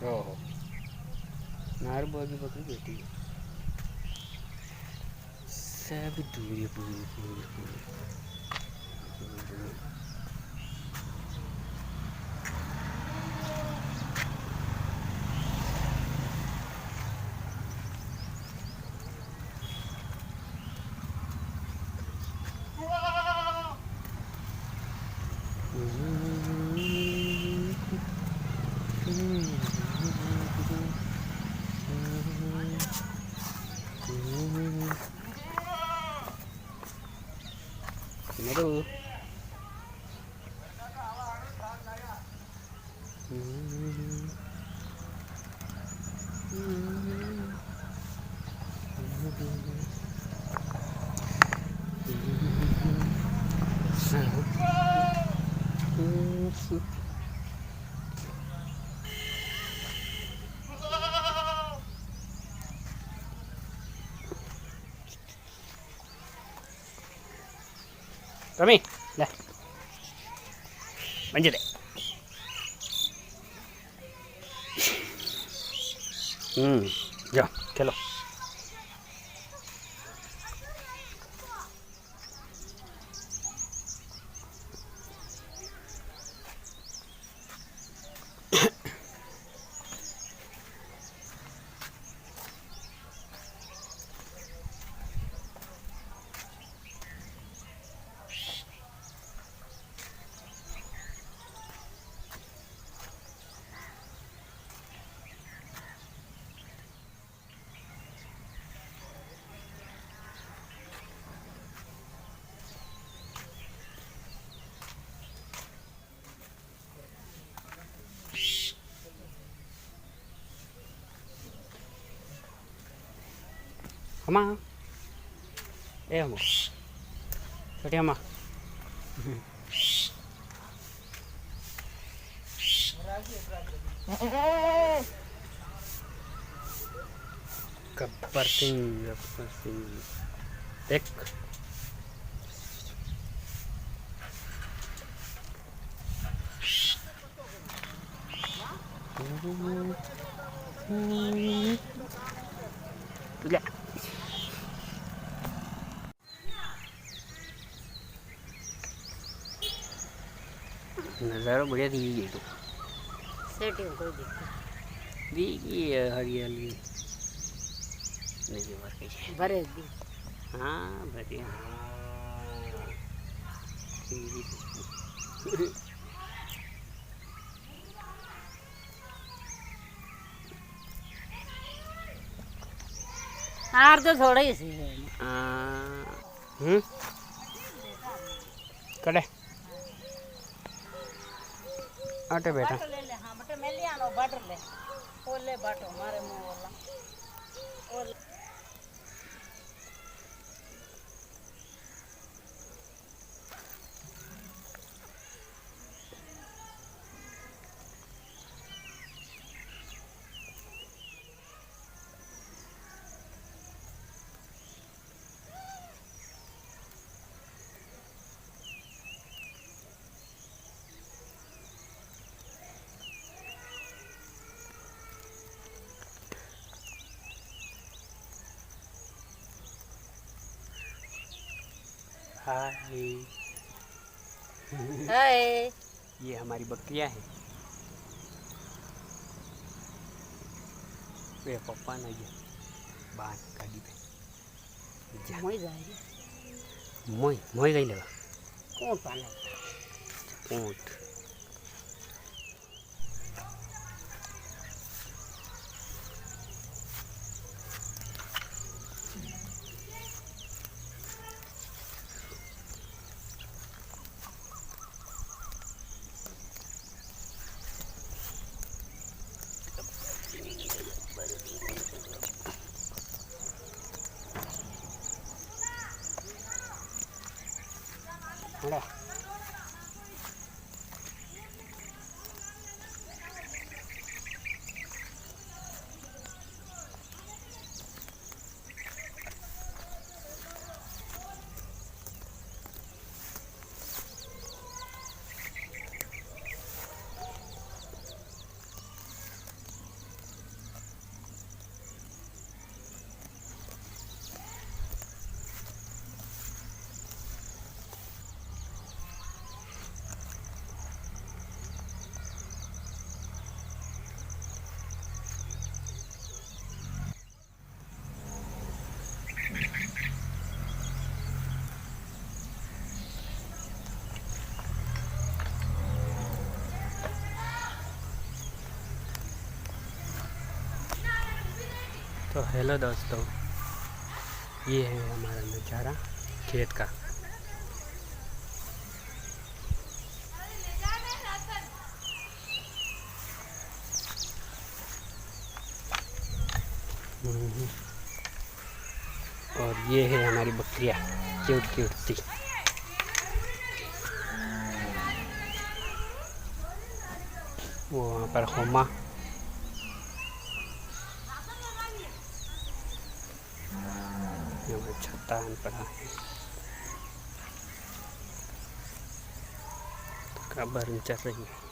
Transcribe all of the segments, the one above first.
ओहो नार बागी बकरी बेटी सब दूर पूरी पूरी पूरी Aduh. Rami, dah. Lanjut deh. Ya, चलो. Ama, ama, tadi ama. Gabbar Singh, Dek. Tuh. नज़ारा बढ़िया दी गई तो सेटिंग कोई दिक्कत दी गई है हरियाली नहीं भर के भरे दी हाँ बढ़िया हार तो थोड़ा ही सी है कड़े आटे बेटा ले ले हाँ बटे मैं ले आनो बटर ले वो ले बटो मारे मुंह वाला हाय हाय ये हमारी बकरियां हैं ये पप्पा ना ये बाहर गाड़ी पे मोई जाएगी मोई गई लगा कौन पाले ऊँट हेड़ा तो हेलो दोस्तों, ये है हमारा नज़ारा खेत का। और ये है हमारी बकरियाँ क्यूट क्यूट सी। वो वहाँ पर होमा, छत्ता पड़ा है, खबर चल रही है।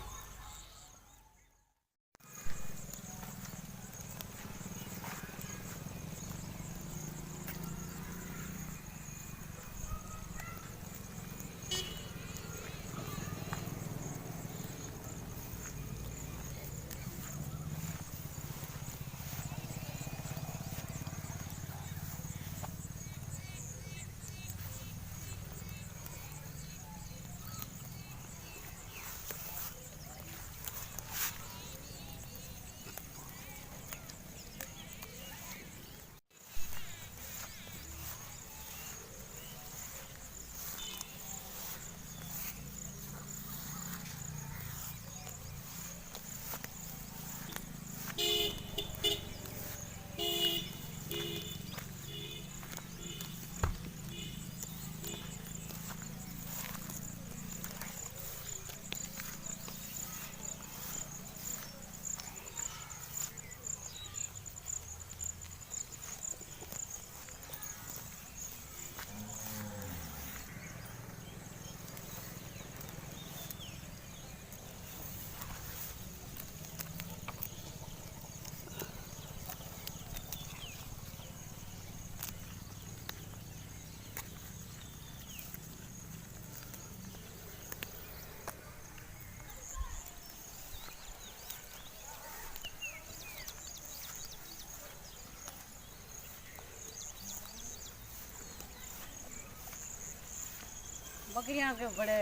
बकरियां के बड़े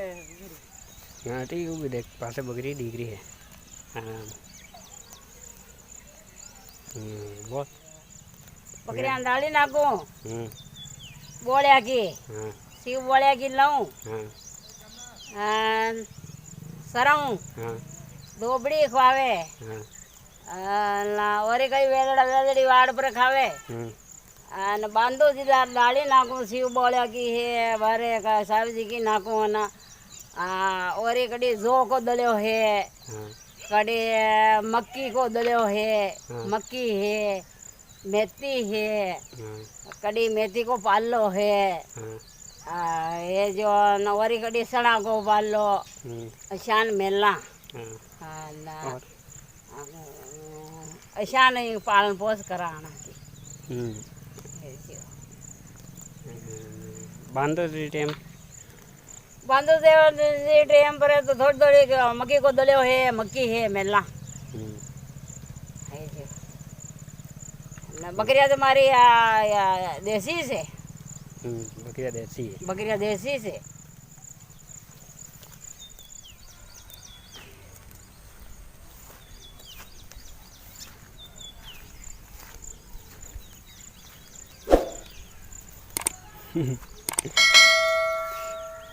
हाँ ठीक है, देख पास बकरी दिख रही है। हाँ बहुत बकरियां डाली नाखो हम्म बोलिया की हाँ सीव बोलिया की लाऊं हाँ सरऊं हाँ धोबड़ी खवावे हाँ और कई वेलड़ा वेलड़ी वाड़ पर खावे અને બાંધો દીધા ડાળી નાખું શિવ બોળ્યા की है भरे का साहब जी की नाखूं ना और एक कड़ी जो को दलियो है, कड़ी मक्की को दलियो है, मक्की है, मेथी है, कड़ी मेथी को पालो है, ये जो नवरी कड़ी सड़ा को पालो अशान मेला अशान पालन पोष कराना की बांधो टाइम बांधो से टाइम पर तो थोड़ी थोड़ी मक्की को दलियो है, मक्की है मेला बकरिया तुम्हारी देसी से बकरिया देसी है। बकरिया देसी से